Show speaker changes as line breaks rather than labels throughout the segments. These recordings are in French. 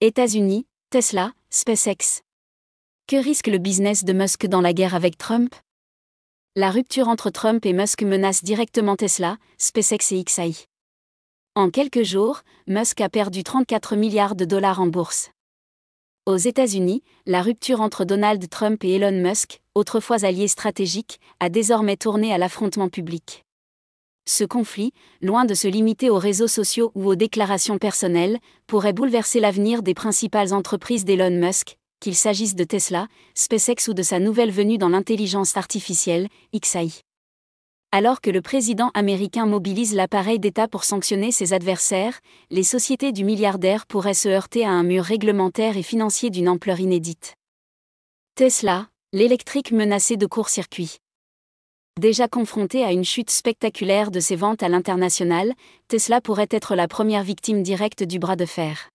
États-Unis, Tesla, SpaceX. Que risque le business de Musk dans la guerre avec Trump? La rupture entre Trump et Musk menace directement Tesla, SpaceX et XAI. En quelques jours, Musk a perdu 34 milliards de dollars en bourse. Aux États-Unis, la rupture entre Donald Trump et Elon Musk, autrefois alliés stratégiques, a désormais tourné à l'affrontement public. Ce conflit, loin de se limiter aux réseaux sociaux ou aux déclarations personnelles, pourrait bouleverser l'avenir des principales entreprises d'Elon Musk, qu'il s'agisse de Tesla, SpaceX ou de sa nouvelle venue dans l'intelligence artificielle, XAI. Alors que le président américain mobilise l'appareil d'État pour sanctionner ses adversaires, les sociétés du milliardaire pourraient se heurter à un mur réglementaire et financier d'une ampleur inédite. Tesla, l'électrique menacée de court-circuit. Déjà confrontée à une chute spectaculaire de ses ventes à l'international, Tesla pourrait être la première victime directe du bras de fer.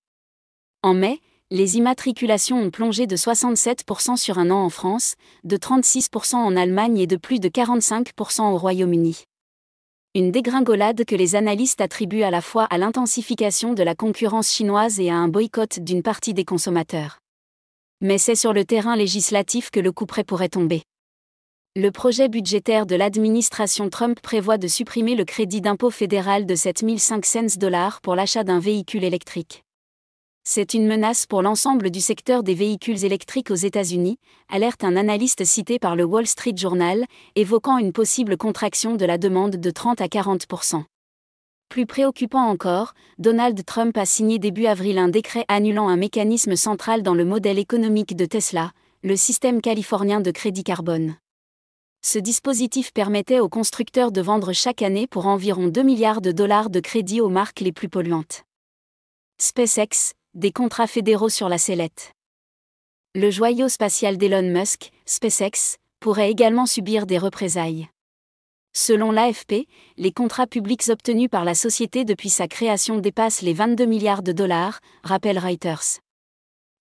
En mai, les immatriculations ont plongé de 67% sur un an en France, de 36% en Allemagne et de plus de 45% au Royaume-Uni. Une dégringolade que les analystes attribuent à la fois à l'intensification de la concurrence chinoise et à un boycott d'une partie des consommateurs. Mais c'est sur le terrain législatif que le couperet pourrait tomber. Le projet budgétaire de l'administration Trump prévoit de supprimer le crédit d'impôt fédéral de 7,5 cents pour l'achat d'un véhicule électrique. C'est une menace pour l'ensemble du secteur des véhicules électriques aux États-Unis, alerte un analyste cité par le Wall Street Journal, évoquant une possible contraction de la demande de 30 à 40%. Plus préoccupant encore, Donald Trump a signé début avril un décret annulant un mécanisme central dans le modèle économique de Tesla, le système californien de crédit carbone. Ce dispositif permettait aux constructeurs de vendre chaque année pour environ 2 milliards de dollars de crédit aux marques les plus polluantes. SpaceX, des contrats fédéraux sur la sellette. Le joyau spatial d'Elon Musk, SpaceX, pourrait également subir des représailles. Selon l'AFP, les contrats publics obtenus par la société depuis sa création dépassent les 22 milliards de dollars, rappelle Reuters.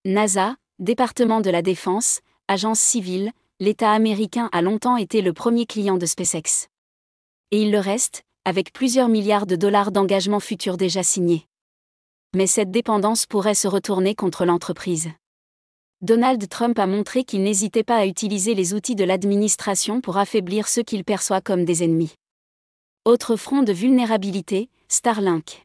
NASA, département de la Défense, agence civile, l'État américain a longtemps été le premier client de SpaceX. Et il le reste, avec plusieurs milliards de dollars d'engagements futurs déjà signés. Mais cette dépendance pourrait se retourner contre l'entreprise. Donald Trump a montré qu'il n'hésitait pas à utiliser les outils de l'administration pour affaiblir ceux qu'il perçoit comme des ennemis. Autre front de vulnérabilité, Starlink.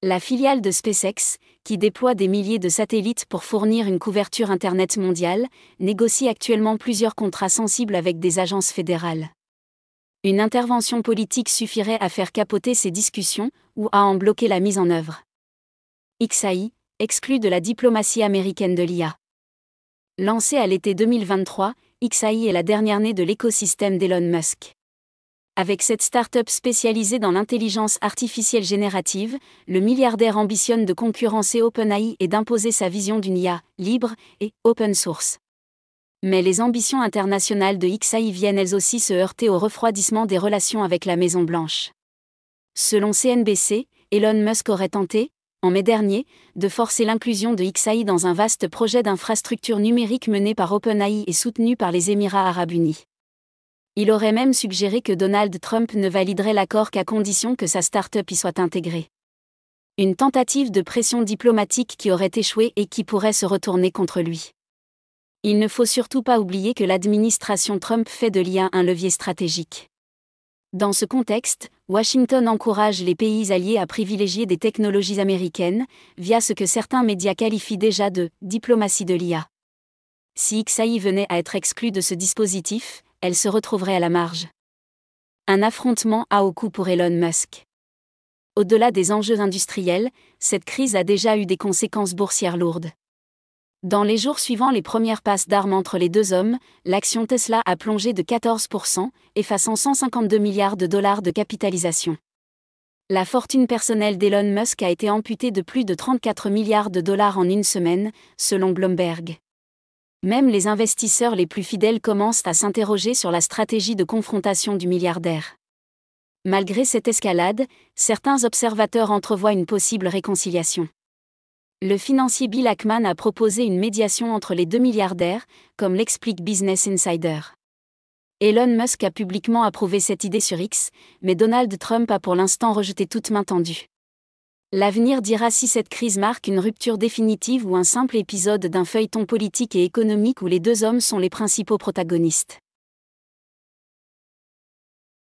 La filiale de SpaceX, qui déploie des milliers de satellites pour fournir une couverture Internet mondiale, négocie actuellement plusieurs contrats sensibles avec des agences fédérales. Une intervention politique suffirait à faire capoter ces discussions ou à en bloquer la mise en œuvre. XAI, exclu de la diplomatie américaine de l'IA. Lancée à l'été 2023, XAI est la dernière-née de l'écosystème d'Elon Musk. Avec cette start-up spécialisée dans l'intelligence artificielle générative, le milliardaire ambitionne de concurrencer OpenAI et d'imposer sa vision d'une IA libre et open source. Mais les ambitions internationales de XAI viennent elles aussi se heurter au refroidissement des relations avec la Maison-Blanche. Selon CNBC, Elon Musk aurait tenté, en mai dernier, de forcer l'inclusion de XAI dans un vaste projet d'infrastructure numérique mené par OpenAI et soutenu par les Émirats arabes unis. Il aurait même suggéré que Donald Trump ne validerait l'accord qu'à condition que sa start-up y soit intégrée. Une tentative de pression diplomatique qui aurait échoué et qui pourrait se retourner contre lui. Il ne faut surtout pas oublier que l'administration Trump fait de l'IA un levier stratégique. Dans ce contexte, Washington encourage les pays alliés à privilégier des technologies américaines, via ce que certains médias qualifient déjà de « diplomatie de l'IA ». Si XAI venait à être exclu de ce dispositif, elle se retrouverait à la marge. Un affrontement à haut coût pour Elon Musk. Au-delà des enjeux industriels, cette crise a déjà eu des conséquences boursières lourdes. Dans les jours suivant les premières passes d'armes entre les deux hommes, l'action Tesla a plongé de 14%, effaçant 152 milliards de dollars de capitalisation. La fortune personnelle d'Elon Musk a été amputée de plus de 34 milliards de dollars en une semaine, selon Bloomberg. Même les investisseurs les plus fidèles commencent à s'interroger sur la stratégie de confrontation du milliardaire. Malgré cette escalade, certains observateurs entrevoient une possible réconciliation. Le financier Bill Ackman a proposé une médiation entre les deux milliardaires, comme l'explique Business Insider. Elon Musk a publiquement approuvé cette idée sur X, mais Donald Trump a pour l'instant rejeté toute main tendue. L'avenir dira si cette crise marque une rupture définitive ou un simple épisode d'un feuilleton politique et économique où les deux hommes sont les principaux protagonistes.